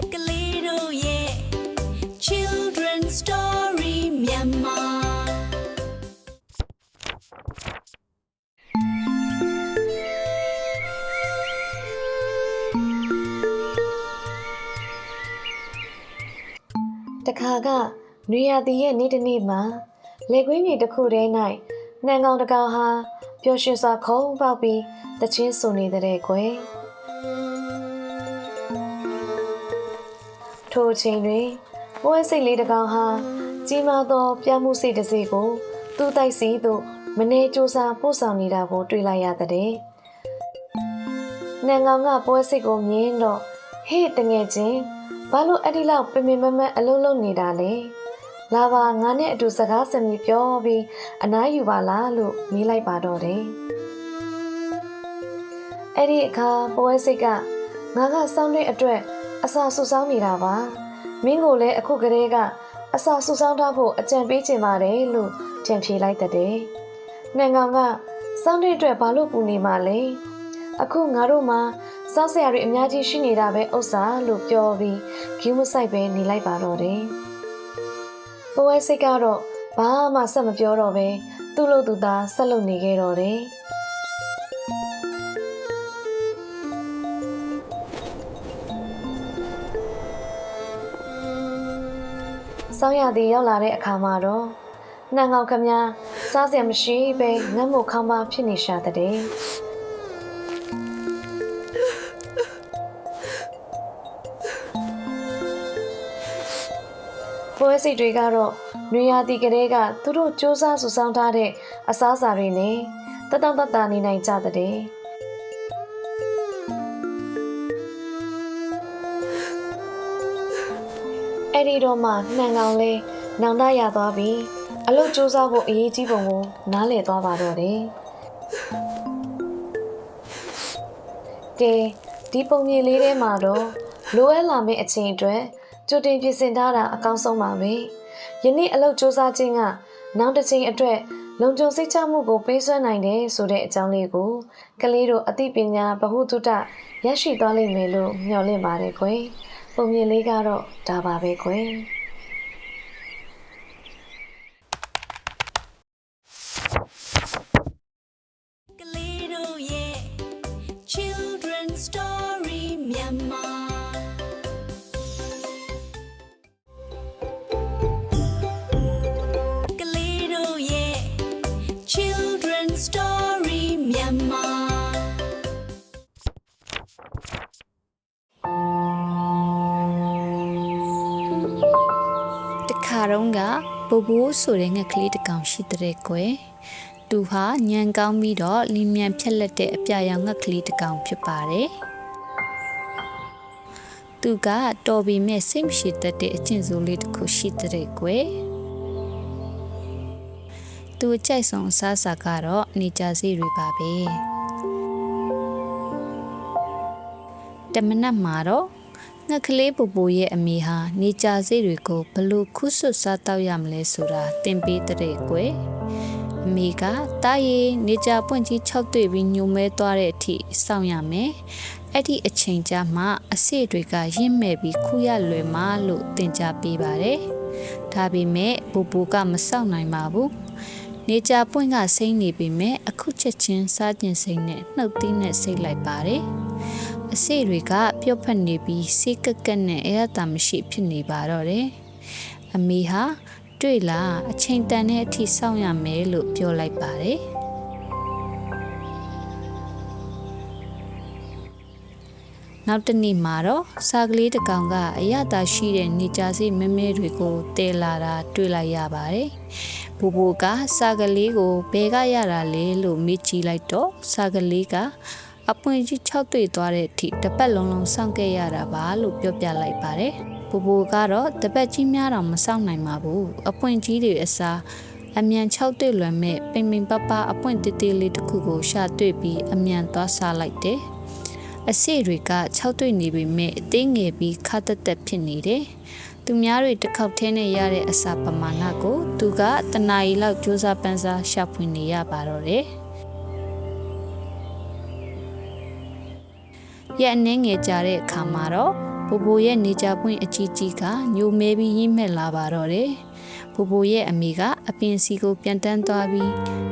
Kalero yeah Children's Story Myanmar တခါကနွေရာသီရဲ့နေ့တစ်နေ့မှာလေကွင်းမြေတစ်ခုထဲ၌နှံကောင်တစ်ကောင်ဟာပျော်ရွှင်စွာခုံပေါက်ပြီးတချင်းဆိုနေတဲ့ကွယ်ထိုအချိန်တွင်ပွဲစိတ်လေးတစ်ကောင်ဟာကြီးမားသောပြမှုစိတ်တစ်စီကိုသူ့တိုက်စီသို့မနေကြိုးစားပို့ဆောင်နေတာကိုတွေ့လိုက်ရတဲ့နှံကောင်ကပွဲစိတ်ကိုမြင်တော့ဟေ့တငယ်ချင်းဘာလို့အဲ့ဒီလောက်ပင်ပင်မမတ်အလုံးလုံးနေတာလဲလာပါငါနဲ့အတူစကားစမြည်ပြောပြီးအနားယူပါလားလို့မေးလိုက်ပါတော့တယ်အဲ့ဒီအခါပွဲစိတ်ကငါကစောင်းတဲ့အတွက်အစာဆူဆောင်းနေတာပါမင်းကိုလည်းအခုကလေးကအစာဆူဆောင်းထားဖို့အကြံပေးချင်ပါတယ်လို့ထင်ဖြေလိုက်တဲ့နှံကောင်ကစောင်းတဲ့အတွက်ဘာလို့ပူနေမှလဲအခုငါတို့မှာစောက်ဆရာတွေအများကြီးရှိနေတာပဲဥစ္စာလို့ပြောပြီးဂူးမဆိုင်ပဲနေလိုက်ပါတော့တယ်။ပွဲစိတ်ကတော့ဘာမှဆက်မပြောတော့ပဲသူ့လို့သူသားဆက်လုပ်နေခဲ့တော့တယ်။ဆောင်းရသည်ရောက်လာတဲ့အခါမှာတော့နှံကောင်ခမများစားစရာမရှိပဲငတ်မို့ခေါင်းပါဖြစ်နေရှာတဲ့ပွဲစိတ်တွေကတော့နွေရာသီကလေးကသူတို့စူးစမ်းဆူဆောင်းထားတဲ့အစားအစာတွေနဲ့တတောင့်တတနေနိုင်ကြတဲ့အဲ့ဒီတော့မှနှံကောင်လေးနောင်တရသွားပြီးအလုပ်စူးစမ်းဖို့အရေးကြီးပုံကိုနားလည်သွားပါတော့တယ်ကဲဒီပုံမြင်လေးထဲမှာတော့လိုအပ်လာမယ့်အချိန်အတွက်ကြိုတင်ပြင်ဆင်ထားတာအကောင်းဆုံးပါပဲ။ယနေ့အလုပ်စူးစမ်းခြင်းကနောက်တစ်ချိန်အတွက်လုံခြုံစိတ်ချမှုကိုပေးစွမ်းနိုင်တယ်ဆိုတဲ့အကြောင်းလေးကိုကလေးတို့အသိပညာဗဟုသုတရရှိသွားလိမ့်မယ်လို့မျှော်လင့်ပါတယ်ကွယ်။ပုံမြင်လေးကတော့ဒါပါပဲကွယ်။ Kalero yeah Children's Story Myanmar Kalero yeah Children's Story Myanmar တခါတော့ကဘိုးဘိုးဆိုတဲ့ငှက်ကလေးတစ်ကောင်ရှိတဲ့ကွယ်သူဟာညံကောင်းပြီးတော့လင်းမြန်ဖြက်လက်တဲ့အပြာရောင်ငှက်ကလေးတစ်ကောင်ဖြစ်ပါတယ်သူကတော်ပြီမဲ့စိတ်မရှိတတ်တဲ့အကျင့်ဆိုးလေးတစ်ခုရှိတဲ့ကွယ်သူကြိုက်ဆုံးအစားအစာကတော့နေကြစီတွေပါပဲတမနက်မှာတော့ငှက်ကလေးပူပူရဲ့အမေဟာနေကြစီတွေကိုဘလို့ခုဆွတ်စားတောက်ရမလဲဆိုတာသင်ပေးတဲ့ကွယ်အမေကတားရီနေကြပွင့်ကြီး6တွေ့ပြီးညိုမဲသွားတဲ့အထိစောင့်ရမယ်အဲ့ဒီအချိန်ကြာမှအဆစ်တွေကရင့်မဲ့ပြီးခူးရလွယ်မှလို့သင်ကြားပေးပါတယ်ဒါပေမဲ့ပူပူကမစောင့်နိုင်ပါဘူးနေကြပွင့်ကစိမ့်နေပေမဲ့အခုချက်ချင်းစားကျင်စိမ့်နဲ့နှုတ်သီးနဲ့စိတ်လိုက်ပါတယ်အဆစ်တွေကပြုတ်ဖက်နေပြီးစိတ်ကက်ကက်နဲ့အရသာမရှိဖြစ်နေပါတော့တယ်အမေဟာတွေ့လားအချိန်တန်တဲ့အထိစောင့်ရမယ်လို့ပြောလိုက်ပါတယ်နောက်တစ်နေ့မှာတော့စားကလေးတစ်ကောင်ကအရသာရှိတဲ့နေကြစီမဲမဲတွေကိုတဲလာတာတွေ့လိုက်ရပါတယ်ဘိုးဘိုကစားကလေးကိုဘယ်ကရတာလဲလို့မေးကြည့်လိုက်တော့စားကလေးကအပွင့်ကြီး6တွေ့သွားတဲ့အထိတစ်ပတ်လုံးလုံးစောင့်ခဲ့ရတာပါလို့ပြောပြလိုက်ပါတယ်ဘိုးဘိုကတော့တပတ်ကြီးများတော့မစောင့်နိုင်ပါဘူးအပွင့်ကြီးတွေအစားအမြန်6တွေ့လွယ်မဲ့ပိန်ပိန်ပပအပွင့်တေးသေးလေးတစ်ခုကိုရှာတွေ့ပြီးအမြန်သွားစားလိုက်တယ်အဆစ်တွေက6တွေ့နေပေမဲ့အသေးငယ်ပြီးခါတက်တက်ဖြစ်နေတယ်သူများတွေတစ်ခေါက်ထဲနဲ့ရတဲ့အစာပမာဏကိုသူကတနာရီလောက်စူးစမ်းပန်းစားရှာဖွေနေရပါတော့တယ်ရက်အနှဲငယ်ကြာတဲ့အခါမှာတော့ ဘိုဘိုရဲ့နေကြပွင့်အကြီးကြီးကညိုမဲပြီးရင်းမဲ့လာပါတော့တယ်ဘိုဘိုရဲ့အမေကအပင်စီကိုပြန်တန်းသွားပြီး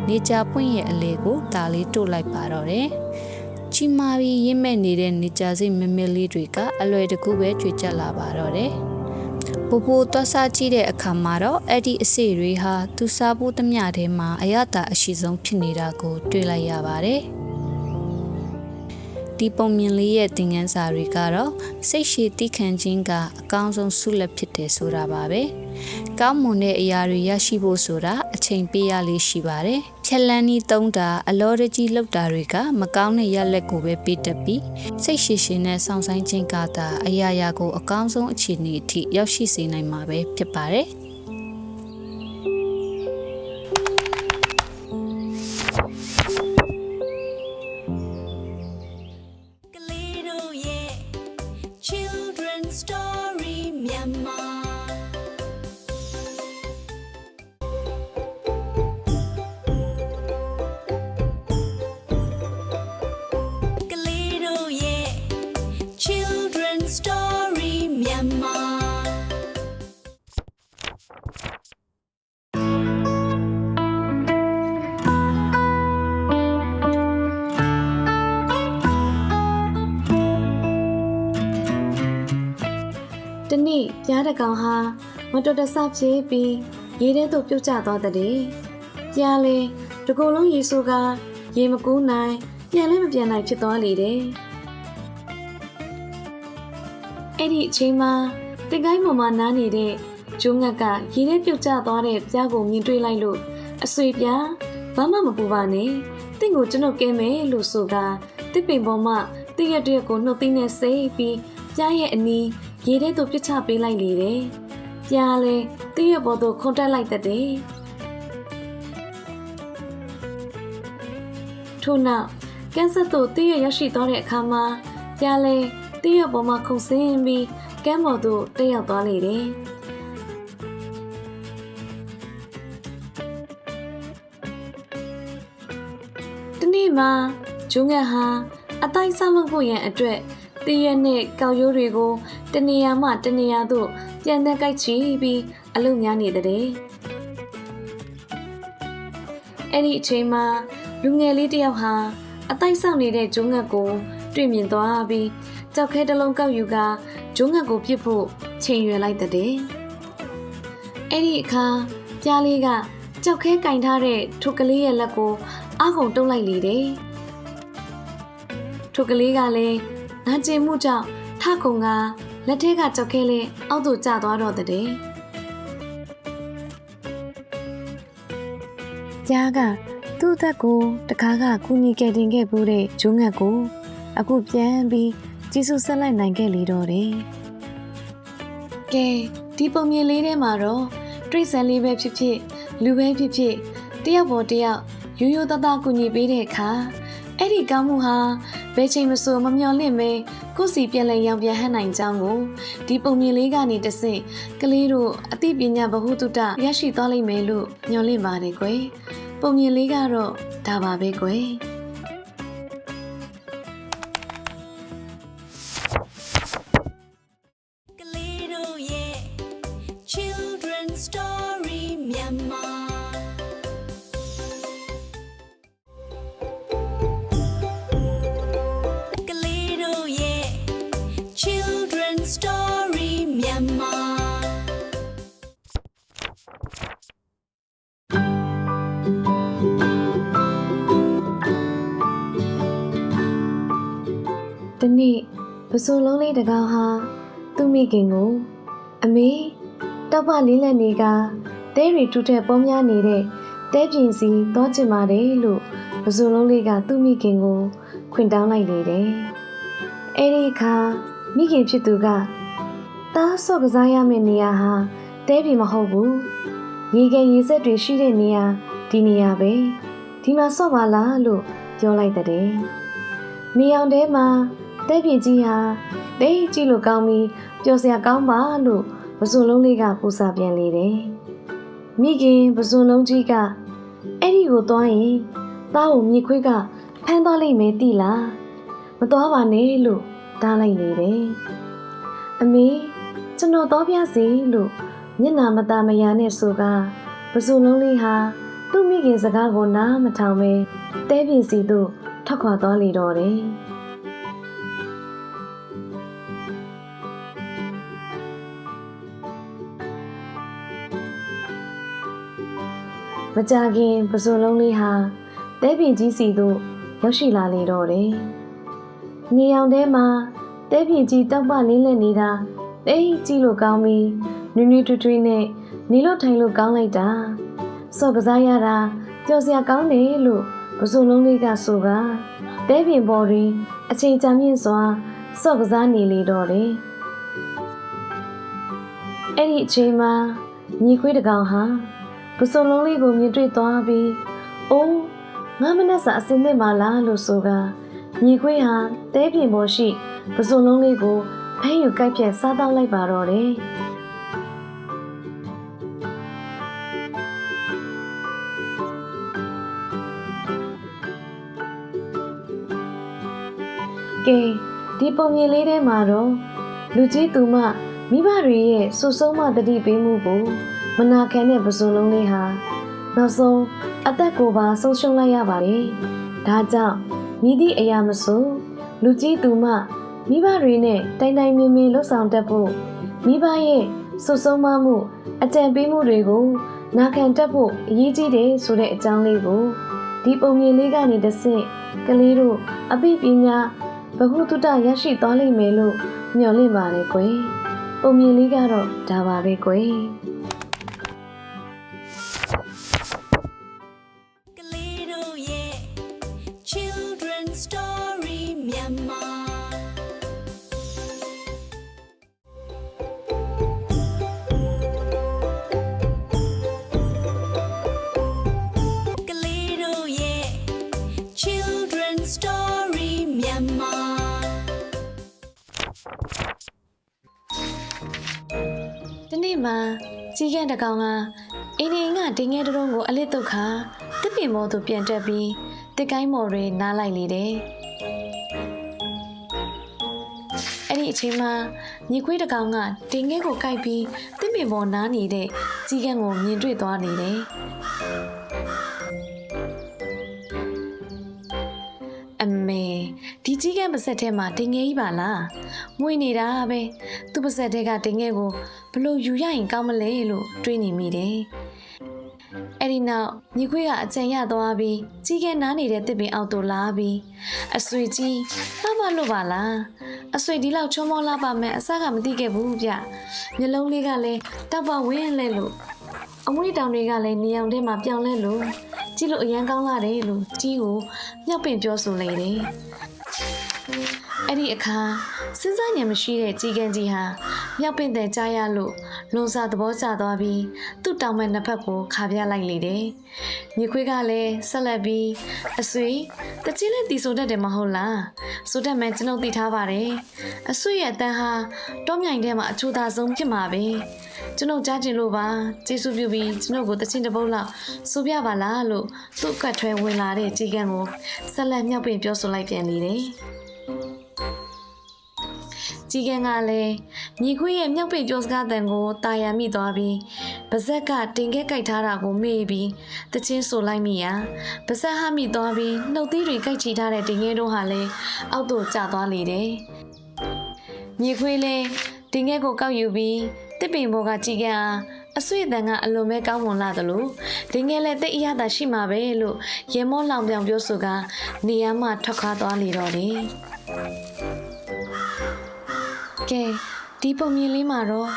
နေကြပွင့်ရဲ့အလေကိုဒါလေးတို့လိုက်ပါတော့တယ်ချီမာပြီးရင်းမဲ့နေတဲ့နေကြစိမမဲလေးတွေကအလွယ်တကူပဲကြွေကြလာပါတော့တယ်ဘိုဘိုသွားစားကြည့်တဲ့အခါမှာတော့အဲ့ဒီအစေတွေဟာသူစားဖို့တမျှထဲမှာအရသာအရှိဆုံးဖြစ်နေတာကိုတွေ့လိုက်ရပါတယ်ဒီပုံမြင်လေးရဲ့သင်ခန်းစာတွေကတော့စိတ်ရှည်တိခံခြင်းကအကောင်းဆုံးဆုလက်ဖြစ်တယ်ဆိုတာပါပဲ။ကောင်းမွန်တဲ့အရာတွေရရှိဖို့ဆိုတာအချိန်ပေးရလေးရှိပါတယ်။ဖြက်လန်းဤသုံးတာအလောတကြီးလောက်တာတွေကမကောင်းတဲ့ရလက်ကိုပဲပေးတတ်ပြီးစိတ်ရှည်ရှည်နဲ့ဆောင်ဆိုင်ခြင်းကသာအရာရာကိုအကောင်းဆုံးအခြေအနေအထိရောက်ရှိစေနိုင်မှာပဲဖြစ်ပါတယ်။ Children's Story Myanmar Kalido ye Children's Story Myanmar တနေ့ပြားတကောင်ဟာမတော်တဆဖြစ်ပြီးရေထဲသို့ပြုတ်ကျသွားတဲ့ပြားလေတကူလုံးရေဆိုးကရေမကူးနိုင်ပြန်လည်းမပြန်နိုင်ဖြစ်သွားလေတယ်အဲ့ဒီအချိန်မှာတင်ကိုင်းပေါ်မှာနားနေတဲ့ကျိုးငတ်ကရေထဲပြုတ်ကျသွားတဲ့ပြားကိုမြင်တွေ့လိုက်လို့အဆွေပြားဘာမှမပူပါနဲ့တင့်ကိုကျွန်ုပ်ကဲမယ်လို့ဆိုကတစ်ပင်ပေါ်မှာတည့်ရတဲ့ကိုနှုတ်သိမ်းနဲ့စိတ်ပြီးပြားရဲ့အနီးရေထဲသို့ပြစ်ချပေးလိုက်လေတယ်။ပြားလဲတည့်ရပေါ်သို့ခုန်တက်လိုက်တတ်တယ်။ထို့နောက်ကန်းဆက်သို့တည့်ရရောက်ရှိသွားတဲ့အခါမှာပြားလဲတည့်ရပေါ်မှာခုန်ဆင်းပြီးကမ်းပေါ်သို့တက်ရောက်သွားလေတယ်။ဒီနေ့မှာဂျုံငတ်ဟာအတိုင်းဆောက်လုပ်ဖို့ရန်အတွက်တည့်ရနဲ့ကောက်ရိုးတွေကိုတနေရာမှတနေရာသို့ပြန်သက်ကိုက်ချီပြီးအလုပ်များနေတဲ့အဲ့ဒီအချိန်မှာလူငယ်လေးတစ်ယောက်ဟာအတိုင်းဆောက်နေတဲ့ဂျုံငတ်ကိုတွေ့မြင်သွားပြီးကြောက်ခဲတစ်လုံးကောက်ယူကဂျုံငတ်ကိုပြစ်ဖို့ချိန်ရွယ်လိုက်တဲ့အဲ့ဒီအခါပြားလေးကကြောက်ခဲကင်ထားတဲ့ထိုကလေးရဲ့လက်ကိုအခုံတုံးလိုက်လေတယ်ထိုကလေးကလည်းနာကျင်မှုကြောင့်ထခုံကလက်ထဲကကြောက်ခဲလေးအောက်သို့ကျသွားတော့တဲ့ပြားကသူ့အသက်ကိုတခါကကူညီကယ်တင်ခဲ့ဖို့တဲ့ဂျုံငတ်ကိုအခုပြန်ပြီးကျေးဇူးဆက်လိုက်နိုင်ခဲ့လေတော့တယ်ကဲဒီပုံမြင်လေးထဲမှာတော့တရိတ်ဆန်လေးပဲဖြစ်ဖြစ်လူပဲဖြစ်ဖြစ်တယောက်ပေါ်တယောက်ရိုးရိုးသားသားကူညီပေးတဲ့အခါအဲ့ဒီကောင်းမှုဟာဘယ်ချိန်မဆိုမမျှော်လင့်မဲကိုယ်စီပြန်လဲရောင်ပြန်ဟန်နိုင်ကြောင်းကိုဒီပုံမြင်လေးကနေတဆင့်ကလေးတို့အသိပညာဗဟုသုတရရှိသွားလိမ့်မယ်လို့မျှော်လင့်ပါတယ်ကွယ်ပုံမြင်လေးကတော့ဒါပါပဲကွယ် Kalido ye Children's Story Myanmar Kalido ye Children's Story Myanmar တနေ့ပစိုးလုံးလေးတကောင်ဟာသူ့မိခင်ကိုအမေတောက်ပလေးလက်နေကတဲရီထူထက်ပေါများနေတဲ့တဲပြင်စီသွားချင်ပါတယ်လို့ပစိုးလုံးလေးကသူ့မိခင်ကိုခွင်တောင်းလိုက်လေတယ်။အဲ့ဒီအခါမိခင်ဖြစ်သူကသားဆော့ကစားရမယ့်နေရာဟာတဲပြင်မဟုတ်ဘူး။ရေခဲရေစက်တွေရှိတဲ့နေရာဒီနေရာပဲ။ဒီမှာဆော့ပါလားလို့ပြောလိုက်တဲ့။နေအောင်တဲမှာတဲပြင်ကြီးဟာတိတ်ကြည့်လို့ကောင်းပြီးပျော်စရာကောင်းပါလို့ပစွန်လုံးလေးကပူစာပြန်လေတယ်။မိခင်ပစွန်လုံးကြီးကအဲ့ဒီကိုသွားရင်သားကိုမြေခွေးကဖမ်းသွားလိမ့်မယ်တိလား။မသွားပါနဲ့လို့တားလိုက်လေတယ်။ အမေကျွန်တော်တော့ပြစီလို့မျက်နာမตาမယာနဲ့ဆိုကပစိုးလုံးလေးဟာသူ့မိခင်စကားကိုနားမထောင်ပဲတဲပြင်စီသို့ထွက်ခွာသွားလေတော့တယ်မကြခင်ပစိုးလုံးလေးဟာတဲပြင်ကြီးစီသို့ရောက်ရှိလာလေတော့တယ်နေအောင်ထဲမှာတဲပြင်ကြီးတောက်ပလင်းလက်နေတာတိတ်ကြည့်လို့ကောင်းပြီးနွေ့နွေ့ထွေးထွေးနဲ့နေလို့ထိုင်လို့ကောင်းလိုက်တာစော့ကစားရတာပျော်စရာကောင်းတယ်လို့ပစိုးလုံးလေးကဆိုကတဲပြင်ပေါ်တွင်အချိန်ကြာမြင့်စွာစော့ကစားနေလေတော့တယ်အဲ့ဒီအချိန်မှာညီခွေးတကောင်ဟာပစိုးလုံးလေးကိုမြင်တွေ့သွားပြီးအိုးငါမနဲ့စာအစင်းနဲ့မလားလို့ဆိုကညီခွေးဟာတဲပြင်ပေါ်ရှိပစိုးလုံးလေးကိုဖဲယူကိုက်ပြက်စားတော့လိုက်ပါတော့တယ်ကဲဒီပုံမြင်လေးထဲမှာတော့လူကြီးသူမမိဘတွေရဲ့ဆူဆုံးမတတိပေးမှုကိုမနာခံတဲ့ပစိုးလုံးလေးဟာနောက်ဆုံးအသက်ကိုပါဆုံးရှုံးလိုက်ရပါတယ်ဒါကြောင့်မိသည့်အရာမဆိုလူကြီးသူမမိဘတွေနဲ့တိုင်တိုင်မြင်မြင်လှုပ်ဆောင်တတ်ဖို့မိဘရဲ့ဆူဆုံးမှုအကြံပေးမှုတွေကိုနာခံတတ်ဖို့အရေးကြီးတယ်ဆိုတဲ့အကြောင်းလေးကိုဒီပုံမြင်လေးကနေတဆင့်ကလေးတို့အသိပညာဘဟုတုတရရှိသွားလိမ့်မယ်လို့မျှော်လင့်ပါတယ်ကွယ်ပုံမြင်လေးကတော့ဒါပါပဲကွယ် ကလေးတို့ရဲ့ Children Story မြန်မာကလေးတို့ရဲ့ Children Story မြန်မာ ဒီနေ့မှာကြီးကန်းတကောင်ဟာအင်းင်းကဒင်းငယ်တုံးကိုအလစ်တုတ်ခါတစ်ပင်မောသူပြန်တက်ပြီးတစ်ကိုင်းမော်တွေနားလိုက်လေတယ်အဲ့ဒီအချိန်မှာညီခွေးတကောင်ကဒင်းငယ်ကိုကိုက်ပြီးတစ်ပင်မော်နားနေတဲ့ကြီးကန်းကိုမြင်တွေ့သွားနေတယ်အမေဒီကြီးကန်းပါဆက်ထဲမှာဒင်းငယ်ကြီးပါလားမွေးနေတာပဲသူ့ပါဆက်ထဲကဒင်းငယ်ကိုဘလို့ယူရရင်ကောင်းမလဲလို့တွေးနေမိတယ်အဲ့ဒီနောက်ညီခွေးကအကြံရသွားပြီးကြီးကဲနားနေတဲ့တစ်ပင်အောက်သို့လာပြီးအဆွေကြီးလှမလို့ပါလားအဆွေဒီလောက်ချောမောလာပါမယ်အစကမသိခဲ့ဘူးဗျမျက်လုံးလေးကလည်းတောက်ပဝင်းလဲလို့အမွှေးတောင်တွေကလည်းနေအောင်ထဲမှာပြောင်းလဲလို့ကြည့်လို့အရန်ကောင်းလာတယ်လို့ကြီးကိုမြောက်ပင်ပြောဆိုလိုက်တယ်အဲ့ဒီအခါစဉ်းစားဉာဏ်မရှိတဲ့ကြီးကန်းကြီးဟာမြောက်ပင်တဲ့ကြားရလို့လွန်စာသဘောကျသွားပြီးသူ့တောင်မဲ့နှစ်ဖက်ကိုခါပြလိုက်လေတယ်။မြေခွေးကလည်းဆက်လက်ပြီးအဆွေတကြီးလည်းတီဆိုတတ်တယ်မဟုတ်လား။ဆိုတတ်မှကျွန်ုပ်သိထားပါတယ်။အဆွေရဲ့အတန်းဟာတောမြိုင်ထဲမှာအချိုသာဆုံးဖြစ်မှာပဲ။ကျွန်ုပ်ကြားချင်လို့ပါကျေးဇူးပြုပြီးကျွန်ုပ်ကိုတချင်းတစ်ပုတ်လောက်ဆိုပြပါလားလို့သူ့ကတ်ထွဲဝင်လာတဲ့ကြီးကန်းကိုဆက်လက်မြောက်ပင်ပြောဆိုလိုက်ပြန်လေတယ်။ကြီးကန်းကလည်းညီခွေးရဲ့မြောက်ပိတ်ပြောစကားတန်ကိုတာယာမိသွားပြီးပါဇက်ကတင်ခဲကြိုက်ထားတာကိုမေ့ပြီးတချင်းဆိုလိုက်မိရာပါဇက်ဟမိသွားပြီးနှုတ်သီးတွေကြိုက်ချီထားတဲ့တင်ခဲတို့ဟာလည်းအောက်သို့ကျသွားလေတယ်ညီခွေးလည်းတင်ခဲကိုကောက်ယူပြီးတစ်ပင်ဘောကကြီးကန်းအားအဆွေတန်ကအလွန်ပဲကောင်းမွန်လာသလိုတင်ခဲလည်းတိတ်အရသာရှိမှာပဲလို့ရေမောလောင်ပြောင်ပြောဆိုကနေရာမှထွက်ခွာသွားလေတော့တယ်ကဲဒီပုံမြင်လေးမှာတော့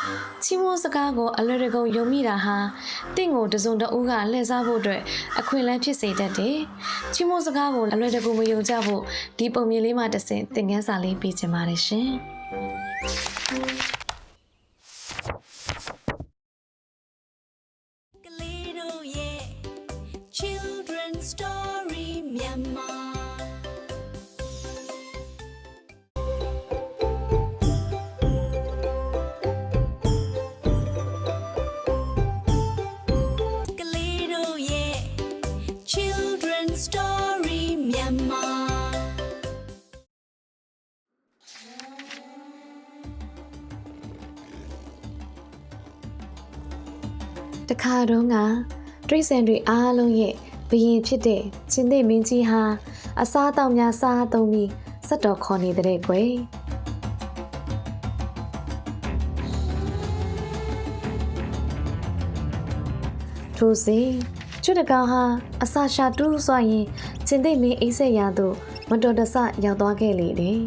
ချီးမွမ်းစကားကိုအလွယ်တကူယုံမိတာဟာတင့်ကိုတစုံတဦးကလှည့်စားဖို့အတွက်အခွင့်အလမ်းဖြစ်စေတတ်တယ်။ချီးမွမ်းစကားကိုအလွယ်တကူမယုံကြဖို့ဒီပုံမြင်လေးမှာတစ်ဆင့်သင်ခန်းစာလေးပေးချင်ပါတယ်ရှင်ကလေးတို့ရဲ့ Children Story မြန်မာ တခါတော့ကတိရစ္ဆာန်တွေအားလုံးရဲ့ဘရင်ဖြစ်တဲ့ချင်းသိမင်းကြီးဟာအစားအသောက်များစားသုံးပြီးဆက်တော်ခေါ်နေတဲ့ကွယ်ထိုစဉ်ကျွတ်တကောင်ဟာအစာရှာတူးစွာရင်ချင်းသိမင်းအိတ်ဆက်ရာသို့မတော်တဆရောက်သွားခဲ့လေတယ်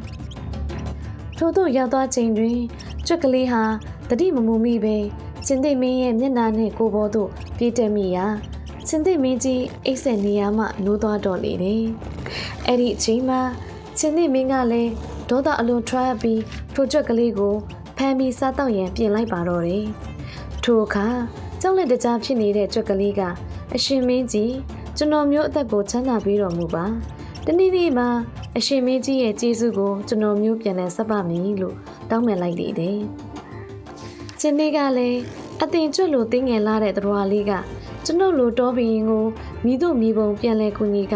ထို့သို့ရောက်သွားချိန်တွင်ကျွတ်ကလေးဟာတတိမမူမိပဲချင်းသိမင်းရဲ့မျက်နှာနဲ့ကိုယ်ပေါ်သို့ပြေးတက်မိရာချင်းသိမင်းကြီးအိတ်ဆက်နေရမှနိုးသွားတော့လေတယ်အဲ့ဒီအချိန်မှာချင်းသိမင်းကလည်းဒေါသအလွန်ထွက်ပြီးထိုကျွတ်ကလေးကိုဖမ်းပြီးစားတော့ရန်ပြင်လိုက်ပါတော့တယ်ထိုအခါကြောက်လက်တကြားဖြစ်နေတဲ့ကျွတ်ကလေးကအရှင်မင်းကြီးကျွန်တော်မျိုးအသက်ကိုချမ်းသာပေးတော်မူပါတနေ့နေ့မှာအရှင်မင်းကြီးရဲ့ကျေးဇူးကိုကျွန်တော်မျိုးပြန်လည်ဆက်ပါမည်လို့တောင်းပန်လိုက်လေတယ်ချင်းလေးကလည်းအတင်ကျွတ်လို့တင်းငယ်လာတဲ့သတော်လေးကကျွန်ုပ်လိုတောဘရင်ကိုမိတို့မိဘုံပြန်လဲကူညီက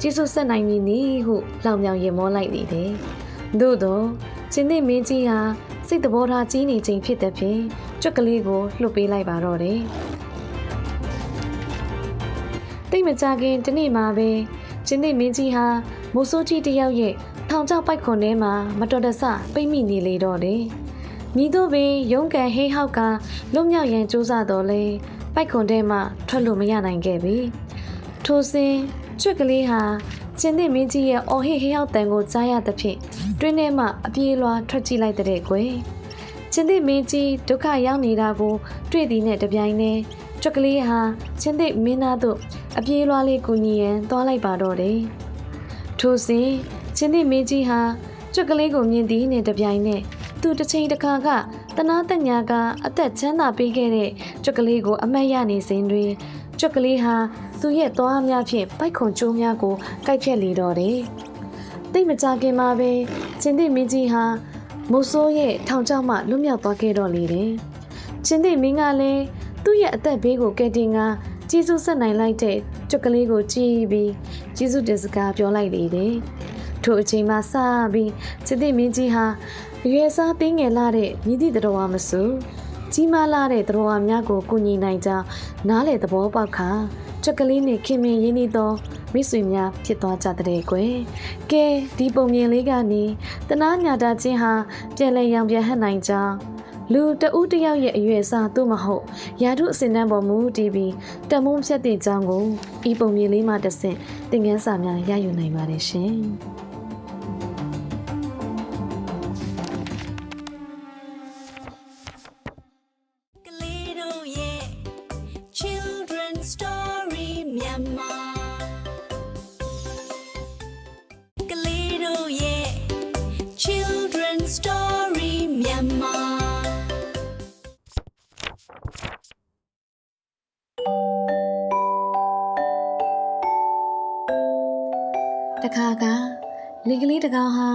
ကျေးဇူးဆက်နိုင်မည်နီဟုလောင်မြောင်ရင်မောလိုက်လေတယ်သို့တော့ချင်းသိမင်းကြီးဟာစိတ်သဘောထားကြီးနေခြင်းဖြစ်တဲ့ဖြင့်ကျွတ်ကလေးကိုလှုပ်ပေးလိုက်ပါတော့တယ်တိတ်မကြခင်ဒီနေ့မှာပဲချင်းသိမင်းကြီးဟာမိုးစိုးကြီးတယောက်ရဲ့ထောင်ချောက်ပိုက်ခွန်ထဲမှာမတော်တဆပိတ်မိနေလေတော့တယ်မိတို့ပင်ရုံးကန်ဟိဟောက်ကလွတ်မြောက်ရန်ကြိုးစားတော်လဲပိုက်ခွန်ထဲမှာထွက်လို့မရနိုင်ခဲ့ပြီထိုစဉ်ကျွတ်ကလေးဟာချင်းသိမင်းကြီးရဲ့အော်ဟစ်ဟိဟောက်တန်ကိုကြားရသဖြင့်တွင်းထဲမှာအပြေးလွှာထွက်ကြည့်လိုက်တဲ့ကွယ်ချင်းသိမင်းကြီးဒုက္ခရောက်နေတာကိုတွေ့သည်နဲ့တပြိုင်တည်းကျွတ်ကလေးဟာချင်းသိမင်းသားတို့အပြေးလွှာလေးကူညီရန်သွားလိုက်ပါတော့တယ်ထိုစဉ်ချင်းသိမင်းကြီးဟာကျွတ်ကလေးကိုမြင်သည်နဲ့တပြိုင်နက်သူတစ်ချိန်တစ်ခါကတနာတညာကအသက်ချမ်းသာပေးခဲ့တဲ့ကျွတ်ကလေးကိုအမတ်ရနေစဉ်တွင်ကျွတ်ကလေးဟာသူရဲ့သွားများဖြင့်ပိုက်ခွန်ကျိုးများကိုကိုက်ဖြတ်လေတော့တယ်တိတ်မကြခင်မှာပဲချင်းသိမင်းကြီးဟာမိုးစိုးရဲ့ထောင်ချောက်မှလွတ်မြောက်သွားခဲ့တော့လေတယ်ချင်းသိမင်းကလည်းသူ့ရဲ့အသက်ဘေးကိုကယ်တင်ကကျေးဇူးဆက်နိုင်လိုက်တဲ့ကျွတ်ကလေးကိုကြည့်ပြီးကျေးဇူးတင်စကားပြောလိုက်လေတယ်ထိုအချိန်မှာစပြီးချင်းသိမင်းကြီးဟာရွယ်စားတင်းငယ်လာတဲ့မြည်သည့်တော်ဝါမစုကြီးမားလာတဲ့တော်ဝါများကိုကူညီနိုင်ကြောင်းနားလေသဘောပေါက်ခါကျွတ်ကလေးနဲ့ခင်မင်ရင်းနှီးသောမိတ်ဆွေများဖြစ်သွားကြတဲ့ကွယ်ကဲဒီပုံမြင်လေးကနေတနာညာတာချင်းဟာပြန်လဲရောင်ပြန်ဟပ်နိုင်ကြောင်းလူတဦးတယောက်ရဲ့အရွယ်အစားသို့မဟုတ်ယာထုအစင်တန်းပေါ်မူတည်ပြီးတမုံဖြတ်တဲ့ကြောင်းကိုဤပုံမြင်လေးမှတစ်ဆင့်သင်ခန်းစာများရယူနိုင်ပါတယ်ရှင်Children's Story Myanmar Kalido yeah Children's Story Myanmar တခါကလေကလေးတစ်ကောင်ဟာ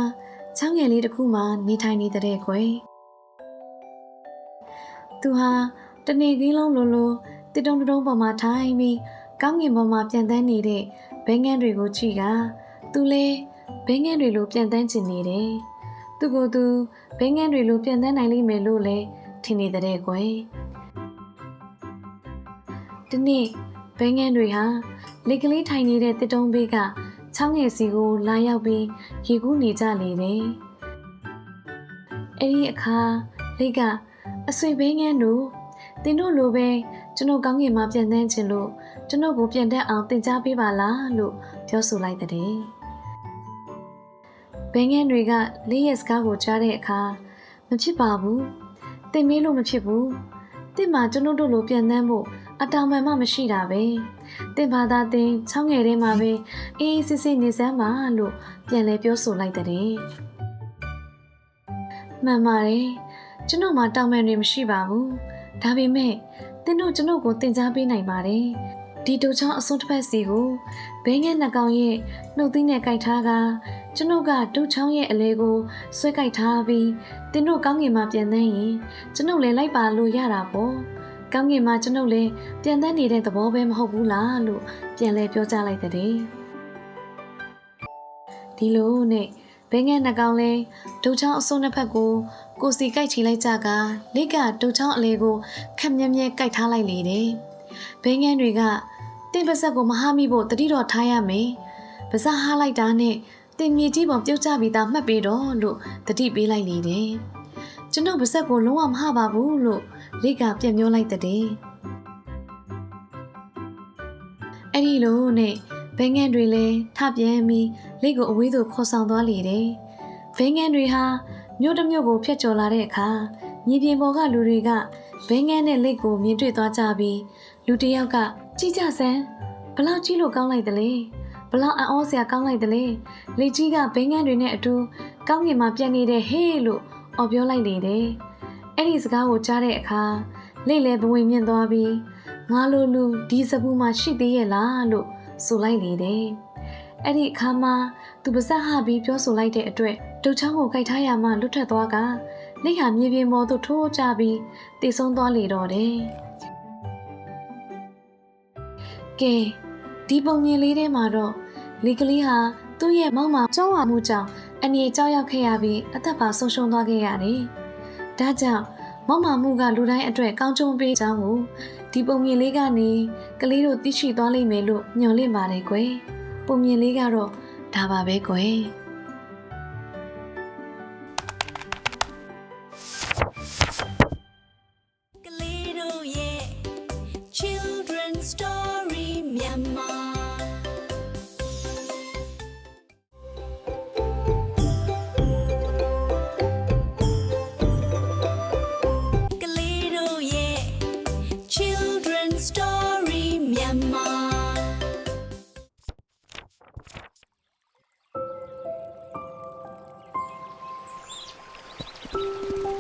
ချောင်းငယ်လေးတစ်ခုမှာနေထိုင်နေတဲ့ကွယ်သူဟာတနေ့ကင်းလုံးလိုလိုတစ်တုံတုံပေါ်မှာထိုင်ပြီးကောင်းငင်ပေါ်မှာပြန်တန်းနေတဲ့ဘဲငန်းတွေကိုကြည့်ကသူလဲဘဲငန်းတွေလိုပြန်တန်းချင်နေတယ်သူကိုယ်သူဘဲငန်းတွေလိုပြန်တန်းနိုင်လိမ့်မယ်လို့လဲထင်နေတဲ့ကွယ်ဒီနေ့ဘဲငန်းတွေဟာလေကလေးထိုင်နေတဲ့တစ်တုံဘေးကချောင်းငယ်စီကိုလာရောက်ပြီးရေကူးနေကြလေတယ်အဲ့ဒီအခါလေကအဆွေဘဲငန်းတို့တင်တို့လိုပဲကျွန်တော်ကောင်းငင်မှာပြန်တန်းချင်လို့ကျွန်တော်ကိုပြန်တက်အောင်သင်ကြားပေးပါလားလို့ပြောဆိုလိုက်တဲ့ဘဲငန်းတွေကလေးရဲ့စကားကိုကြားတဲ့အခါမဖြစ်ပါဘူးသင်မေးလို့မဖြစ်ဘူးသင်မှာကျွန်တော်တို့လိုပြန်တန်းဖို့အတောင်ပံမှမရှိတာပဲသင်ဘာသာသင်ချောင်းငယ်ထဲမှာပဲအေးစစ်စစ်နေစမ်းပါလို့ပြန်လဲပြောဆိုလိုက်တဲ့မှန်ပါတယ်ကျွန်တော်မှာတောင်ပံတွေမရှိပါဘူးဒါပေမဲ့သင်တို့ကျွန်တော်ကိုသင်ကြားပေးနိုင်ပါတယ်ဒီတူချောင်းအစွန်းတစ်ဖက်စီကိုဘဲငယ်နှကောင်ရဲ့နှုတ်သီးနဲ့ကြိုက်ထားကကျွန်တော်ကတူချောင်းရဲ့အလဲကိုဆွဲကြိုက်ထားပြီးသင်တို့ကောင်းငင်မှာပြန်တန်းရင်ကျွန်တော်လည်းလိုက်ပါလို့ရတာပေါ့ကောင်းငင်မှာကျွန်တော်လည်းပြန်တန်းနေတဲ့သဘောပဲမဟုတ်ဘူးလားလို့ပြန်လဲပြောကြားလိုက်တဲ့ဒီလိုနဲ့ဘဲငယ်နှကောင်လဲဒုချောင်းအစွန်းတစ်ဖက်ကိုစီကြိုက်ချီလိုက်ကြကလက်ကဒုချောင်းအလဲကိုခက်မြဲမြဲကြိုက်ထားလိုက်လေတယ် ဘဲငန်းတွေကတင်ပါဆက်ကိုမဟာမိဖို့တတိတော်ထားရမယ်ပါးစပ်ဟားလိုက်တာနဲ့တင်မြေကြီးပေါ်ပြုတ်ကျပြီးသားမှတ်ပြီးတော့လို့တတိပေးလိုက်လေတယ်ကျွန်တော်ပါးစပ်ကိုလုံးဝမဟာပါဘူးလို့လိတ်ကပြန်ပြောလိုက်တဲ့အဲ့ဒီလိုနဲ့ဘဲငန်းတွေလည်းထပြန်ပြီးလိတ်ကိုအဝေးသို့ခေါ်ဆောင်သွားလေတယ်ဘဲငန်းတွေဟာမြို့တစ်မြို့ကိုဖျက်ကျော်လာတဲ့အခါမြေပြင်ပေါ်ကလူတွေကဘဲငန်းနဲ့လိတ်ကိုမြင်တွေ့သွားကြပြီးလူတစ်ယောက်ကကြည့်ကြစမ်းဘလောက်ကြီးလို့ကောင်းလိုက်သလဲဘလောက်အံ့ဩစရာကောင်းလိုက်သလဲလိတ်ကြီးကဘဲငန်းတွေနဲ့အတူကောင်းကင်မှာပြန်နေတဲ့ဟေးလို့အော်ပြောလိုက်လေတယ်အဲ့ဒီစကားကိုကြားတဲ့အခါလိတ်လည်းဘဝင်မြင့်သွားပြီးငါလိုလူဒီစပူမှာရှိသေးရဲ့လားလို့ဆိုလိုက်လေတယ်အဲ့ဒီအခါမှာသူပါဇက်ဟပြီးပြောဆိုလိုက်တဲ့အတွက်ဒုတ်ချောင်းကိုကြိုက်ထားရမှလွတ်ထွက်သွားကလိတ်ဟာမြေပြင်ပေါ်သို့ထိုးကျပြီးတည်ဆုံးသွားလေတော့တယ်ကဲဒီပုံမြင်လေးထဲမှာတော့လီကလေးဟာသူ့ရဲ့မောင်းမှာကြောက်ဝမှုကြောင့်အနေကြောက်ရောက်ခဲ့ရပြီးအသက်ပါဆုံးရှုံးသွားခဲ့ရတယ်။ဒါကြောင့်မောင်းမာမှုကလူတိုင်းအတွက်ကောင်းကျိုးပေးကြောင်းကိုဒီပုံမြင်လေးကနေကလေးတို့သိရှိသွားလိမ့်မယ်လို့ညွှန်လင့်ပါတယ်ကွယ်။ပုံမြင်လေးကတော့ဒါပါပဲကွယ်။ Children's Story Myanmar Children's Story Myanmar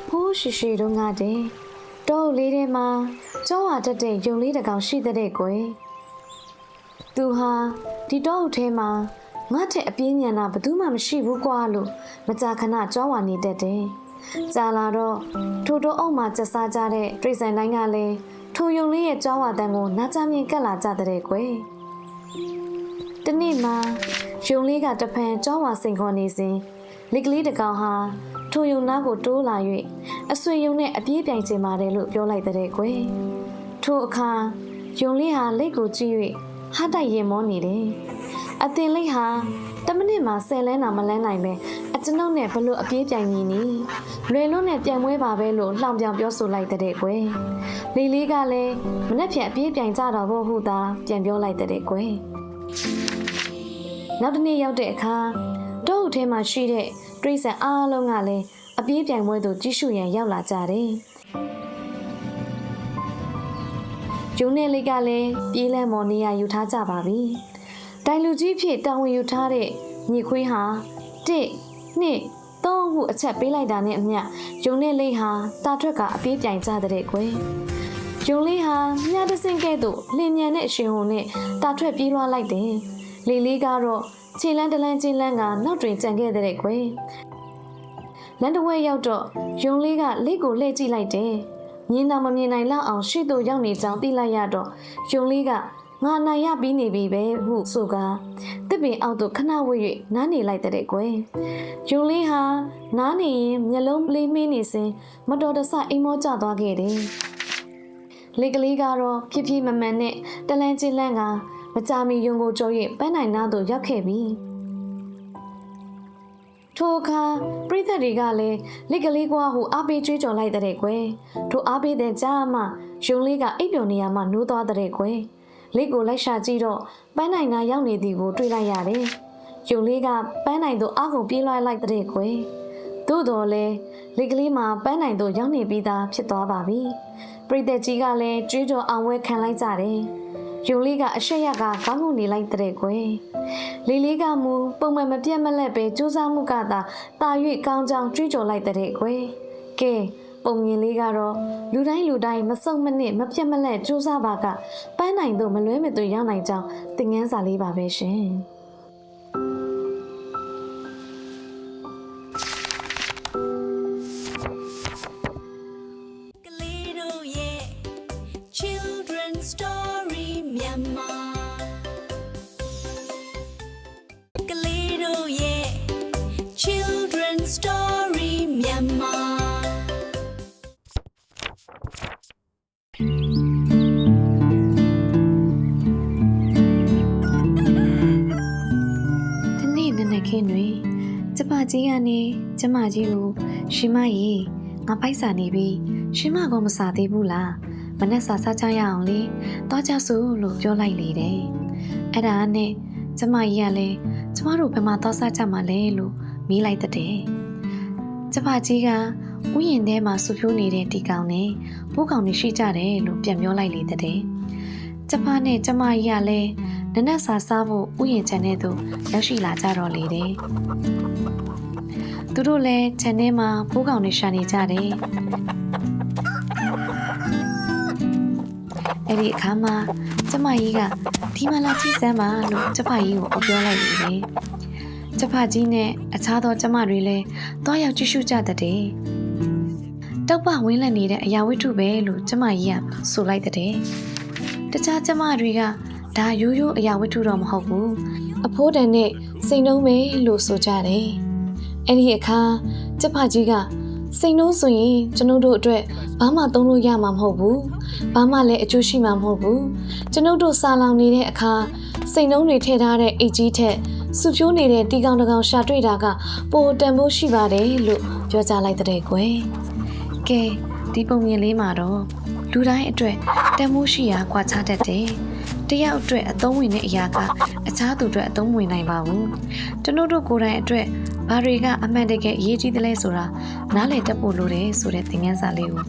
ဟိုးရှိတုန်းကတည်းတောလေးထဲမှာကျောင်းဝါတက်တဲ့ယုံလေးတစ်ကောင်ရှိတဲ့ကွယ်သူဟာဒီတောအုပ်ထဲမှာငါ့ထက်အပြင်းညံတာဘယ်သူမှမရှိဘူးကွာလို့မကြာခဏကျောင်းဝါနေတတ်တယ်ကြာလာတော့ထိုတောအုပ်မှာကျဆားကြတဲ့တိရစ္ဆာန်တိုင်းကလည်းထိုယုံလေးရဲ့ကျောင်းဝါတန်ကိုနားချမြင်ကပ်လာကြတဲ့ကွယ်တနေ့မှာယုံလေးကတဖန်ကျောင်းဝါစိန်ခေါ်နေစဉ်လက်ကလေးတစ်ကောင်ဟာထိုယုံနာကိုတိုးလာ၍အဆွေယုံနဲ့အပြေးပြိုင်ချင်ပါတယ်လို့ပြောလိုက်တဲ့ကွယ်ထိုအခါယုံလေးဟာလက်ကိုကြည့်၍ဟာတိုက်ရင်မောနေတယ်အတင်လေးဟာ10မိနစ်မှာ10လန်းတာမလန်းနိုင်ပဲအကျွန်ုပ်နဲ့ဘလို့အပြေးပြိုင်နေနီလွယ်လွန်းနဲ့ပြန်ပွဲပါပဲလို့လှောင်ပြောင်ပြောဆိုလိုက်တဲ့ကွယ်လေးလေးကလည်းမနှက်ဖြန်အပြေးပြိုင်ကြတော့ဖို့ဟုသာပြန်ပြောလိုက်တဲ့ကွယ်နောက်တစ်နေ့ရောက်တဲ့အခါတောအုပ်ထဲမှာရှိတဲ့တိရစ္ဆာန်အားလုံးကလည်းအပြေးပြိုင်ပွဲသို့ကြည့်ရှုရန်ရောက်လာကြတယ်။ဂျုံနဲ့လေးကလည်းပြေးလန်းမော်နေရယူထားကြပါပြီ။တိုင်လူကြီးဖြစ်တာဝန်ယူထားတဲ့ညီခွေးဟာ1 2 3ဟုအချက်ပေးလိုက်တာနဲ့အမျှဂျုံနဲ့လေးဟာတာထွက်ကအပြေးပြိုင်ကြတဲ့ကွယ်။ဂျုံလေးဟာမြတ်တဆင့်ကဲ့သို့လင်မြန်တဲ့အရှင်ဟိုနဲ့တာထွက်ပြေးလွှားလိုက်တယ်။လေးလေးကတော့ခြေလန်းတလန်းချင်းလန်းကနောက်တွင်ကြံခဲ့တဲ့ကွယ်လန်တဝဲရောက်တော့ယုံလေးကလက်ကိုလှည့်ကြည့်လိုက်တယ်မြင်တော့မမြင်နိုင်လောက်အောင်ရှေ့သို့ရောက်နေကြောင်းသိလိုက်ရတော့ယုံလေးကငါနိုင်ရပြီးနေပြီပဲဟုဆိုကတစ်ပင်အောက်သို့ခဏဝှေ့၍နားနေလိုက်တဲ့ကွယ်ယုံလေးဟာနားနေရင်မျက်လုံးလေးမင်းနေစဉ်မတော်တဆအိမ်မောကျသွားခဲ့တယ်လက်ကလေးကတော့ဖြည်းဖြည်းမမှန်နဲ့တလန်းချင်းလန်းကမကြမီယုံကိုကြော၍ပန်းနိုင်နားသို့ရောက်ခဲ့ပြီထိုအခါပရိသတ်တွေကလည်းလက်ကလေးကွာဟုအားပေးကြွေးကြော်လိုက်တဲ့ကွယ်ထိုအားပေးတဲ့ကြားမှယုံလေးကအိပ်ပျော်နေရမှနိုးသွားတဲ့ကွယ်လက်ကိုလိုက်ရှာကြည့်တော့ပန်းနိုင်နားရောက်နေသည်ကိုတွေ့လိုက်ရတယ်ယုံလေးကပန်းနိုင်သို့အားကုန်ပြေးလွှားလိုက်တဲ့ကွယ်သို့တော်လည်းလက်ကလေးမှာပန်းနိုင်သို့ရောက်နေပြီးသားဖြစ်သွားပါပြီပရိသတ်ကြီးကလည်းကြွေးကြော်အောင်ဝဲခံလိုက်ကြတယ်ယုံလေးကအရှက်ရကကောင်းမှုနေလိုက်တဲ့ကွယ်လေးလေးကမူပုံမှန်မပြတ်မလက်ပဲစူးစမ်းမှုကသာတာ၍ကောင်းကြောင်ကြွေးကြော်လိုက်တဲ့ကွယ်ကဲပုံမြင်လေးကတော့လူတိုင်းမစုံမနစ်မပြတ်မလက်စူးစမ်းပါကပန်းနိုင်တို့မလွဲမသွေရောက်နိုင်ကြောင်းသင်ခန်းစာလေးပါပဲရှင်Children's Story Myanmar Children's Story Myanmar ကြီးကနေကျမကြီးကိုရှင်မကြီးငါပိုက်စာနေပြီရှင်မကမစားသေးဘူးလားမနဲ့စားစားကြရအောင်လေသွားကြစို့လို့ပြောလိုက်လေတယ်အဲ့ဒါနဲ့ကျမကြီးကလည်းကျမတို့ဘယ်မှာသွားစားကြမှာလဲလို့မေးလိုက်တဲ့ကျမကြီးကဥယျာဉ်ထဲမှာဆူဖြိုးနေတဲ့တီကောင်နဲ့ဘိုးကောင်တွေရှိကြတယ်လို့ပြန်ပြောလိုက်လေတဲ့ကျမနဲ့ကျမကြီးကလည်းနနက်စာစားဖို့ဥယျာဉ်ခြံထဲသို့ရောက်ရှိလာကြတော့လေတဲ့သူတို့လည်းခြံထဲမှာဘိုးကောင်တွေရှာနေကြတယ်အဲ့ဒီအခါမှာကျမကြီးကဒီမှာလာကြည့်စမ်းပါလို့ကျမကြီးကိုပြောလိုက်လေတယ်ကျမကြီးနဲ့အခြားသောကျမတွေလည်းတွားရောက်ကြည့်ရှုကြတဲ့တောက်ပဝင်းလည်နေတဲ့အရာဝတ္ထုပဲလို့ကျမကြီးကဆိုလိုက်တဲ့တခြားကျမတွေကဒါရိုးရိုးအရာဝတ္ထုတော့မဟုတ်ဘူးအဖိုးတန်နဲ့စိန်နှုံးပဲလို့ဆိုကြတယ်အဲ့ဒီအခါကျမကြီးကစိန်နှုံးဆိုရင်ကျွန်ုပ်တို့အတွက်ဘာမှသုံးလို့ရမှာမဟုတ်ဘူးဘာမှလည်းအကျိုးရှိမှာမဟုတ်ဘူးကျွန်ုပ်တို့စာလောင်နေတဲ့အခါစိန်နှုံးတွေထည့်ထားတဲ့အိတ်ကြီးထက်စုဖြိုးနေတဲ့တီကောင်တကောင်ရှာတွေ့တာကပိုတန်ဖိုးရှိပါတယ်လို့ပြောကြလိုက်တဲ့ကွယ်ကဲဒီပုံမြင်လေးမှာတော့လူတိုင်းအတွက်တန်ဖိုးရှိရာကွာခြားတတ်တယ်တယောက်အတွက်အသုံးဝင်တဲ့အရာကအခြားသူအတွက်အသုံးဝင်နိုင်ပါဘူးကျွန်တော်တို့ကိုယ်တိုင်အတွက်ဘာတွေကအမှန်တကယ်အရေးကြီးသလဲဆိုတာနားလည်တတ်ဖို့လိုတယ်ဆိုတဲ့သင်ခန်းစာလေးကို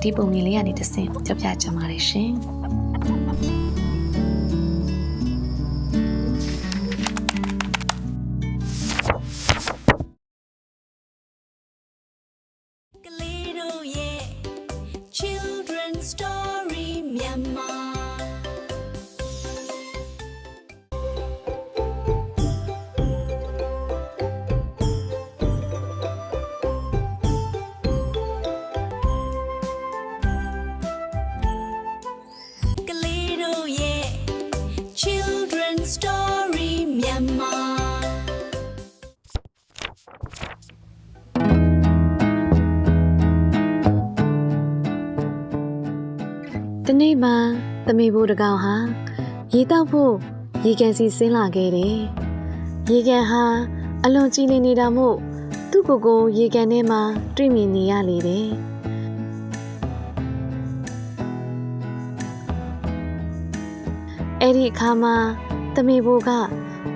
ဒီပုံမြင်လေးကနေတစ်ဆင့်ပြပြချင်ပါတယ်ရှင် ကလေးတို့ရဲ့ Children Story မြန်မာ ကလေးတို့ရဲ့ Children Story မြန်မာ တနေ့မှသမီးဘိုးတကောင်ဟာရေတောက်ဖို့ရေကန်စီဆင်းလာခဲ့တယ်။ရေကန်ဟာအလွန်ကြီးနေနေတာမို့သူ့ကိုယ်ကိုရေကန်ထဲမှာတွေ့မြင်နေရလေတယ်။အဲ့ဒီအခါမှာသမီးဘိုးက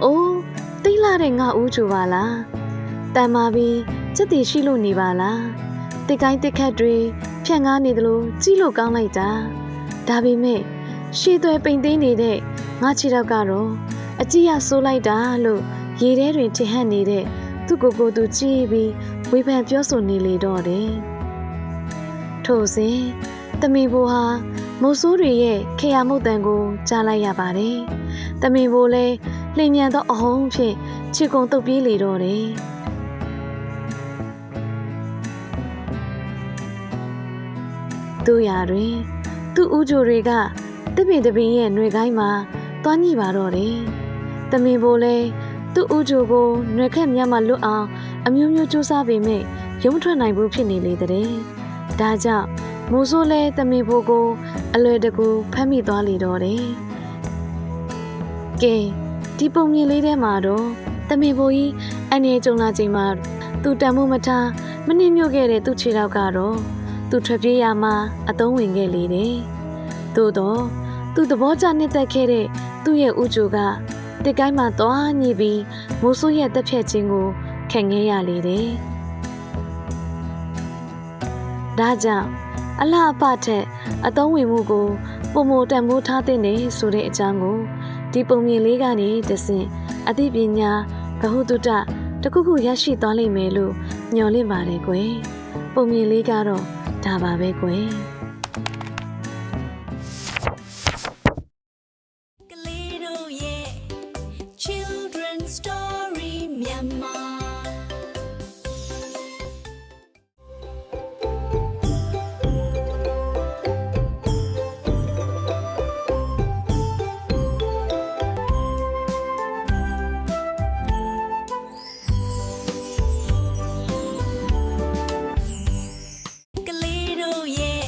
အိုးသိလာတဲ့ငါဦးချိုပါလား။တန်မာပြီးစက်တီရှိလို့နေပါလား။တစ်ကိုင်းတစ်ခတ်တွေဖြန့်ကားနေသလိုကြီးလို့ကောင်းလိုက်တာ။ဒါပေမဲ့ရှည်သွဲပိန်သိမ်းနေတဲ့ငါခြေထောက်ကတော့အကြည့်ရဆိုးလိုက်တာလို့ရေထဲတွင်ထင်ဟပ်နေတဲ့သူ့ကိုယ်ကိုယ်သူကြည့်ပြီးဝေဖန်ပြောဆိုနေလေတော့တယ်။ထို့စဉ်သမီးဘိုးဟာမိုးဆိုးတွေရဲ့ခေယာမုတ်တန်ကိုကြားလိုက်ရပါတယ်။သမီးဘိုးလည်းလျင်မြန်သောအဟုန်ဖြင့်ခြေကုံတုပ်ပြေးလေတော့တယ်။သူ့ရာတွင်သူ့ဦးချိုတွေကတပင်တပင်ရဲ့ຫນွေကိုင်းမှာသွားညှိပါတော့တယ်။သမီးဘိုးလည်းသူ့ဦးချိုကိုຫນွေခက်မြတ်မှလွတ်အောင်အမျိုးမျိုးစူးစမ်းပေမဲ့ရုံးထွက်နိုင်ဘူးဖြစ်နေလေတဲ့။ဒါကြောင့်မိုးဆိုးလဲသမီးဘိုးကိုအလွယ်တကူဖမ်းမိသွားလေတော့တယ်။ကဲဒီပုံမြင်လေးထဲမှာတော့သမီးဘိုးကြီးအနေကြုံလာချိန်မှာသူတန်မိုးမထားမနှင်းမြုပ်ခဲ့တဲ့သူ့ခြေထောက်ကတော့သူထွက်ပြေးရမှာအသုံးဝင်ခဲ့လေတယ်။သို့တော့သူသဘောကျနှစ်သက်ခဲ့တဲ့သူ့ရဲ့ဦးချိုကတစ်ကိုင်းမှာသွားညှိပြီးမိုးဆိုးရဲ့တက်ဖြတ်ခြင်းကိုခံခဲ့ရလေတယ်။ဒါကြောင့်အလှအပထက်အသုံးဝင်မှုကိုပုံမတန်ဖိုးထားတဲ့နေဆိုတဲ့အကြောင်းကိုဒီပုံမြင်လေးကနေတဆင့်အသိပညာဗဟုသုတတစ်ခုခုရရှိသွားလိမ့်မယ်လို့ညွှန်လင့်ပါတယ်ကွယ်။ပုံမြင်လေးကတော့ဒါပါပဲကွယ်။ ကလေးတို့ရဲ့ Children Story မြန်မာ ကလေးတို့ရဲ့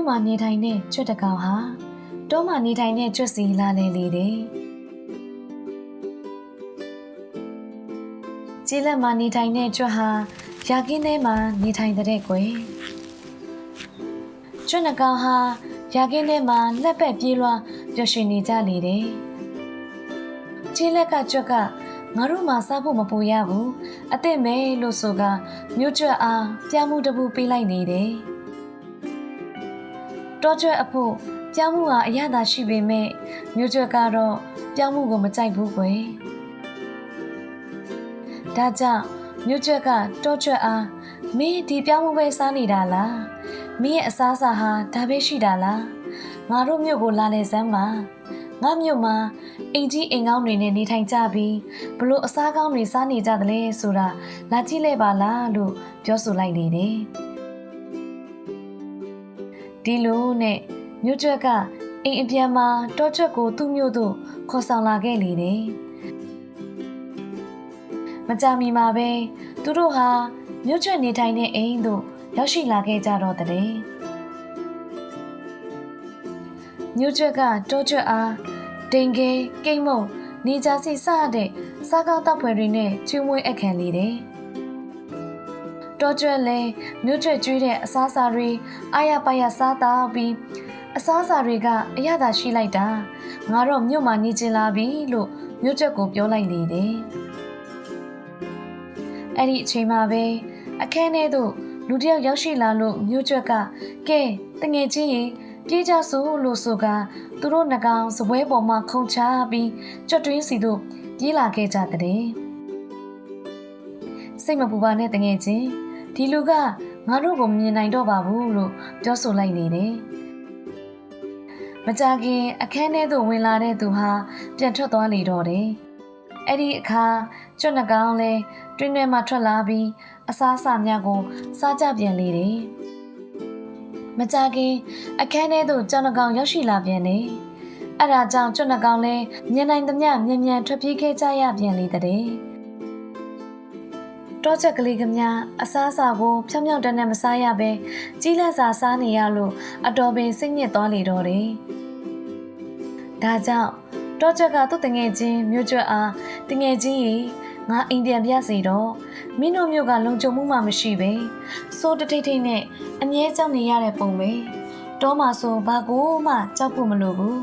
မှာနေထိုင်တဲ့ကျွတ်တကောင်ဟာတောမှာနေထိုင်တဲ့ကျွတ်စီလာလေလေတယ်ကျေးလက်မှာနေထိုင်တဲ့ကျွတ်ဟာရာကင်းထဲမှာနေထိုင်တဲ့ကွယ်ကျွတ်နှကောင်ဟာရာကင်းထဲမှာလက်ပတ်ပြေးလွှားပျော်ရွှင်နေကြလေတယ်ကျေးလက်ကကျွတ်ကငါတို့မှစားဖို့မပူရဘူးအစ်စ်မဲလို့ဆိုကမြို့ကျွတ်အားပြောင်းမှုတစ်ခုပေးလိုက်နေတယ်တောကျွတ်အဖို့ပြောင်းမှုဟာအရသာရှိပေမဲ့မြို့ကျွတ်ကတော့ပြောင်းမှုကိုမကြိုက်ဘူးကွယ်ဒါကြောင့်မြို့ကျွတ်ကတောကျွတ်အားမင်းဒီပြောင်းမှုပဲစားနေတာလားမင်းရဲ့အစားအစာဟာဒါပဲရှိတာလားငါတို့မြို့ကိုလာလေစမ်းပါငါမြို့မှာအိမ်ကြီးအိမ်ကောင်းတွေနဲ့နေထိုင်ကြပြီးဘလို့အစားကောင်းတွေစားနေကြသလဲဆိုတာလာကြည့်လိုက်ပါလားလို့ပြောဆိုလိုက်လေတယ်ဒီလိုနဲ့မြို့ကျွတ်ကအိမ်အပြန်မှာတောကျွတ်ကိုသူ့မြို့သို့ခေါ်ဆောင်လာခဲ့လေတယ်မကြာမီမှာပဲသူတို့ဟာမြို့ကျွတ်နေထိုင်တဲ့အိမ်သို့ရောက်ရှိလာခဲ့ကြတော့တဲ့မြို့ကျွတ်ကတောကျွတ်အားတင်ကဲကိတ်မုံနေကြစီစတဲ့စားကောင်းတောက်ဖွယ်တွေနဲ့ကျွေးမွေးအခမ်းလေးတယ်တောကျွတ်လည်းမြို့ကျွတ်ကျွေးတဲ့အစားအစာတွေအားရပါရစားတော့ပြီးအစားအစာတွေကအရသာရှိလိုက်တာငါတော့မြို့မှာနေချင်လာပြီလို့မြို့ကျွတ်ကိုပြောလိုက်လေတယ်အဲ့ဒီအချိန်မှာပဲအခန်းထဲသို့လူတစ်ယောက်ရောက်ရှိလာလို့မြို့ကျွတ်ကကဲတငယ်ချင်းရေပြေးကြစို့လို့ဆိုကသူတို့နှကောင်စပွဲပေါ်မှာခုန်ချပြီးကြွတ်တွင်းစီသို့ပြေးလာခဲ့ကြတဲ့စိတ်မပူပါနဲ့တငယ်ချင်းဒီလူကငါတို့ကိုမမြင်နိုင်တော့ပါဘူးလို့ပြောဆိုလိုက်နေတယ်မကြခင်အခန်းထဲသို့ဝင်လာတဲ့သူဟာပြန်ထွက်သွားလေတော့တယ်အဲ့ဒီအခါကြွတ်နှကောင်လဲတွင်းထဲမှာထွက်လာပြီးအစားအစာများကိုစားကြပြန်လေတယ်မကြခင်အခန်းထဲသို့ကြောင်နှကောင်ရောက်ရှိလာပြန်တယ်။အဲ့ဒါကြောင့်ကျွတ်နှကောင်လဲမြင်နိုင်သမျှမြန်မြန်ထွက်ပြေးခဲ့ကြရပြန်လေတဲ့။တောချက်ကလေးကများအစားအစာကိုဖြောင်းဖြောင်းတန်းတန်းမစားရပဲကြီးလက်စာစားနေရလို့အတော်ပင်စိတ်ညစ်သွားလေတော့တယ်။ဒါကြောင့်တောချက်ကသူ့တငယ်ချင်းမြို့ကျွတ်အားတငယ်ချင်းရေငါအိမ်ပြန်ပြစီတော့မင်းတို့မျိုးကလုံခြုံမှုမှမရှိပဲစိုးတထိတ်ထိတ်နဲ့အမြဲကြောက်နေရတဲ့ပုံပဲတောမှာဆိုဘာကိုမှကြောက်ဖို့မလိုဘူး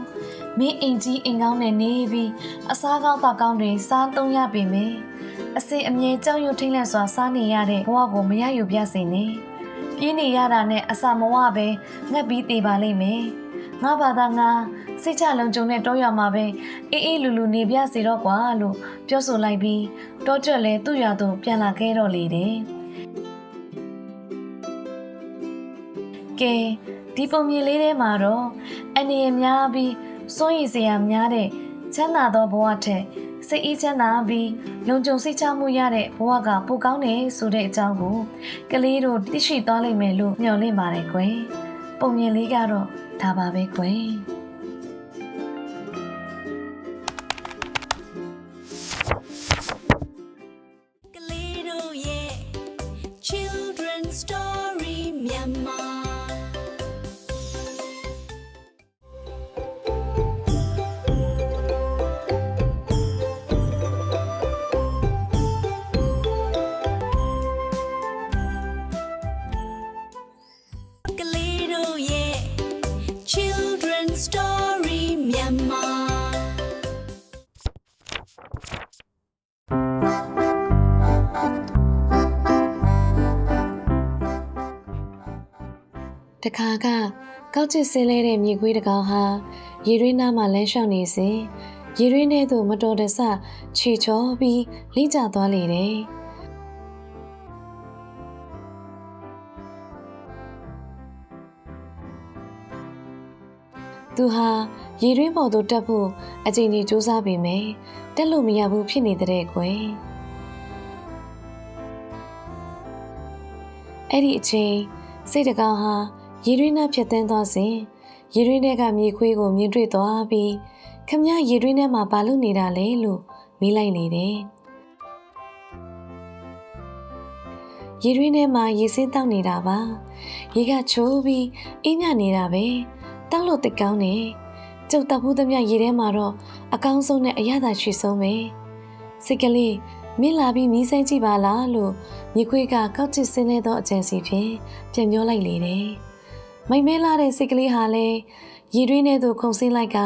မင်းအိမ်ကြီးအိမ်ကောင်းနဲ့နေပြီးအစားကောင်းတောက်ကောင်းတွေစားသုံးရပေမယ်အစိအမြဲကြောက်ရွံ့ထိတ်လန့်စွာစားနေရတဲ့ဘဝကိုမရယူပြစေနဲ့ပြေးနေရတာနဲ့အစာမဝပဲငှက်ပြီးသေးပါလိမ့်မယ်ငါဘာသာငါစိတ်ချလုံခြုံတဲ့တောရွာမှာပဲအေးအေးလူလူနေပြစေတော့ကွာလို့ပြောဆိုလိုက်ပြီးတောကျွတ်လည်းသူ့ရွာသို့ပြန်လာခဲ့တော့လေတယ်ကဲဒီပုံမြင်လေးထဲမှာတော့အနေရများပြီးစိုးရိမ်စရာများတဲ့ချမ်းသာသောဘဝထက်စိတ်အေးချမ်းသာပြီးလုံခြုံစိတ်ချမှုရတဲ့ဘဝကပိုကောင်းတယ်ဆိုတဲ့အကြောင်းကိုကလေးတို့သိရှိသွားလိမ့်မယ်လို့မျှော်လင့်ပါတယ်ကွယ်ပုံမြင်လေးကတော့ဒါပါပဲကွယ်Children's Story Myanmar Children's Story Myanmar တခါကကောက်ချစ်ဆင်းလဲတဲ့မြေခွေးတစ်ကောင်ဟာရေရင်းနားမှာလမ်းလျှောက်နေစဉ်ရေရင်းထဲသို့မတော်တဆခြေချောပြီးလိမ့်ကျသွားလေတယ်သူဟာရေရင်းပေါ်သို့တက်ဖို့အချိန်ကြီးစူးစမ်းပေမယ့်တက်လို့မရဘူးဖြစ်နေတဲ့ကွယ်အဲ့ဒီအချိန်စိတ်တကောင်ဟာရေရင်းနှဖြတ်သန်းသွားစဉ်ရေရင်းထဲကမြေခွေးကိုမြင်တွေ့သွားပြီးခမည်းရေရင်းထဲမှာဘာလုပ်နေတာလဲလို့မေးလိုက်နေတယ် ရေတွင်းထဲမှာရေစင်းတောက်နေတာပါရေကချိုးပြီးအေးမြနေတာပဲတောက်လို့တိတ်ကောင်းနေကျုပ်တောက်ဖို့သမျှရေထဲမှာတော့အကောင်းဆုံးနဲ့အရသာရှိဆုံးပဲစိတ်ကလေးမင်းလာပြီးမီးစိမ်းကြည့်ပါလားလို့ညီခွေးကကောက်ချစ်ဆင်းလဲသောအကြံစီဖြင့်ပြန်ပြောလိုက်လေတယ်မိမဲလာတဲ့စိတ်ကလေးဟာလည်းရေတွင်းထဲသို့ခုန်ဆင်းလိုက်က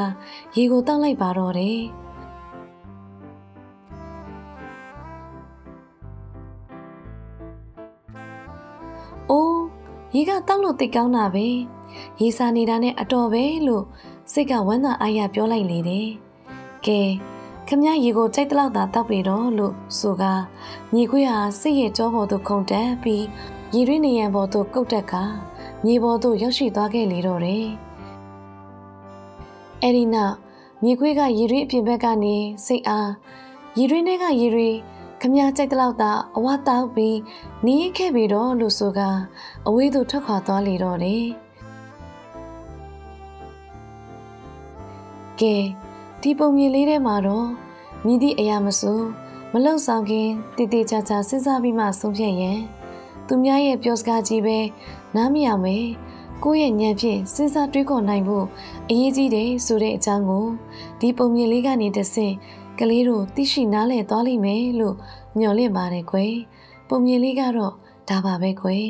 ရေကိုတောက်လိုက်ပါတော့တယ်အိုးရေကတောက်လို့တိတ်ကောင်းတာပဲရေစာနေတာနဲ့အတော်ပဲလို့စိတ်ကဝမ်းသာအားရပြောလိုက်လေတယ်ကဲခမရေကိုကြိုက်တလောက်သာတောက်ပြီတော့လို့ဆိုကညီခွေးဟာစိတ်ရဲ့ကြောပေါ်သို့ခုန်တက်ပြီးရေတွင်းနေရန်ပေါ်သို့ကုတ်တက်ကမြေပေါ်သို့ရောက်ရှိသွားခဲ့လေတော့တယ်အဲ့ဒီနောက်ညီခွေးကရေတွင်းအပြင်ဘက်ကနေစိတ်အားရေတွင်းထဲကရေတွေခမကြိုက်တလောက်သာအဝတောက်ပြီးနီးခဲ့ပြီတော့လို့ဆိုကအဝေးသို့ထွက်ခွာသွားလေတော့တယ်ကဲဒီပုံမြင်လေးထဲမှာတော့မြည်သည့်အရာမဆိုမလုံဆောင်ခင်တည်တည်ချာချာစဉ်းစားပြီးမှဆုံးဖြတ်ရန်သူများရဲ့ပြောစကားကြီးပဲနားမရမယ်ကိုယ့်ရဲ့ဉာဏ်ဖြင့်စဉ်းစားတွေးခေါ်နိုင်ဖို့အရေးကြီးတယ်ဆိုတဲ့အကြောင်းကိုဒီပုံမြင်လေးကနေတဆင့်ကလေးတို့သိရှိနားလည်သွားလိမ့်မယ်လို့မျှော်လင့်ပါတယ်ကွယ်ပုံမြင်လေးကတော့ဒါပါပဲကွယ်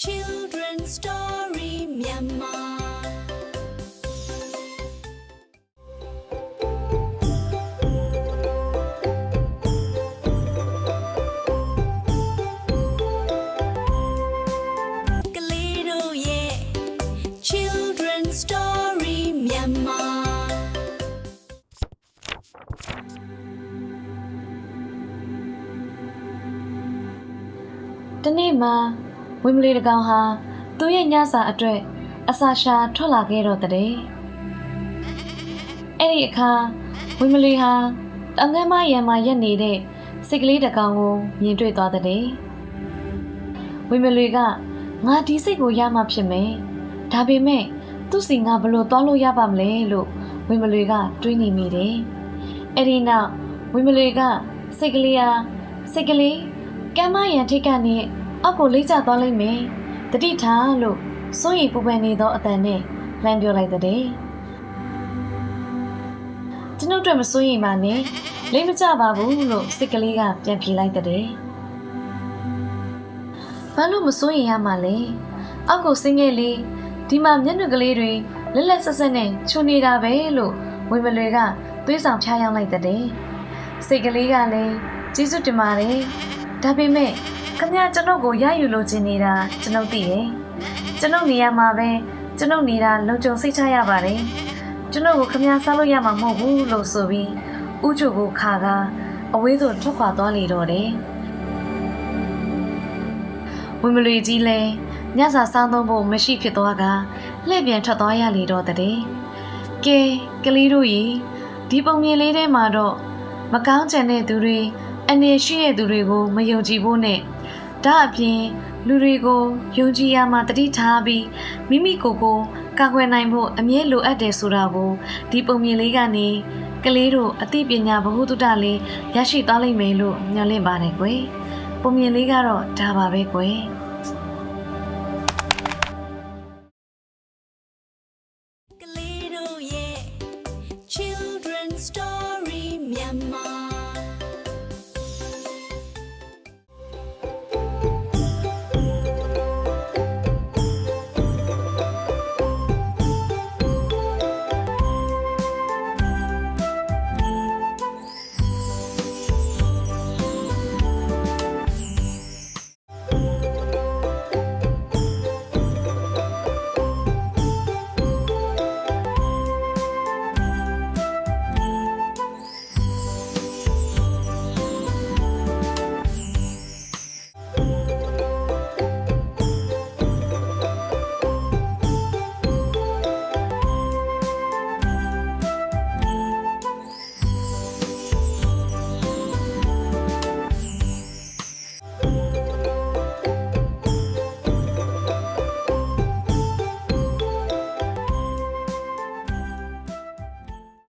Children's Story Myanmar Children's Story Myanmar တနေ့မှာဝင်းမလေးတကောင်ဟာသူ့ရဲ့ညစာအတွက်အစာရှာထွက်လာခဲ့တော့တဲ့အဲ့ဒီအခါဝင်းမလေးဟာတောင်ငန်းမရံမှာရက်နေတဲ့စိတ်ကလေးတကောင်ကိုမြင်တွေ့သွားတဲ့ဝင်းမလေးကငါဒီစိတ်ကိုရမှဖြစ်မယ်ဒါပေမဲ့သူ့စီငါဘလို့သွားလို့ရပါမလဲလို့ဝင်းမလေးကတွေးနေမိတယ်အဲ့ဒီနောက်ဝင်းမလေးကစိတ်ကလေးကမ်းမရံထိတ်ကနေအောက်ကိုလိမ့်ကျသွားလိမ့်မယ်တတိထားလို့စိုးရိမ်ပူပန်နေသောအတန်နဲ့လှမ်းပြောလိုက်တဲ့ကျွန်ုပ်တို့မစိုးရိမ်ပါနဲ့လိမ့်မကျပါဘူးလို့စိတ်ကလေးကပြန်ဖြေလိုက်တဲ့ဘာလို့မစိုးရိမ်ရမှာလဲအောက်ကိုဆင်းခဲ့လေဒီမှာမျက်နှာကလေးတွေလက်လက်ဆက်ဆက်နဲ့ချွန်နေတာပဲလို့ဝင်းမလွေကသွေးဆောင်ဖျားယောင်းလိုက်တဲ့စိတ်ကလေးကလည်းကျေးဇူးတင်ပါတယ်ဒါပေမဲ့ခမကျွန်ုပ်ကိုရယူလိုချင်နေတာကျွန်ုပ်သိတယ်ကျွန်ုပ်နေရာမှာပဲကျွန်ုပ်နေတာလုံခြုံစိတ်ချရပါတယ်ကျွန်ုပ်ကိုခမစားလို့ရမှာမဟုတ်ဘူးလို့ဆိုပြီးဥချိုကိုခါကအဝေးသို့ထွက်ခွာသွားလေတော့တယ်ဝင်းမလွေကြီးလည်းညစာစားသုံးဖို့မရှိဖြစ်သွားကလှည့်ပြန်ထွက်သွားရလေတော့တဲ့ကဲကလေးတို့ရေဒီပုံမြင်လေးထဲမှာတော့မကောင်းချင်တဲ့သူတွေအနေရှိတဲ့သူတွေကိုမယုံကြည်ဖို့နဲ့ဒါအပြင်လူတွေကိုယုံကြည်ရမှတတိထားပြီးမိမိကိုယ်ကိုကာကွယ်နိုင်ဖို့အမြဲလိုအပ်တယ်ဆိုတာကိုဒီပုံမြင်လေးကနေကလေးတို့အသိပညာဗဟုသုတလေးရရှိသွားလိမ့်မယ်လို့ညွှန်လင့်ပါတယ်ကွယ်ပုံမြင်လေးကတော့ဒါပါပဲကွယ်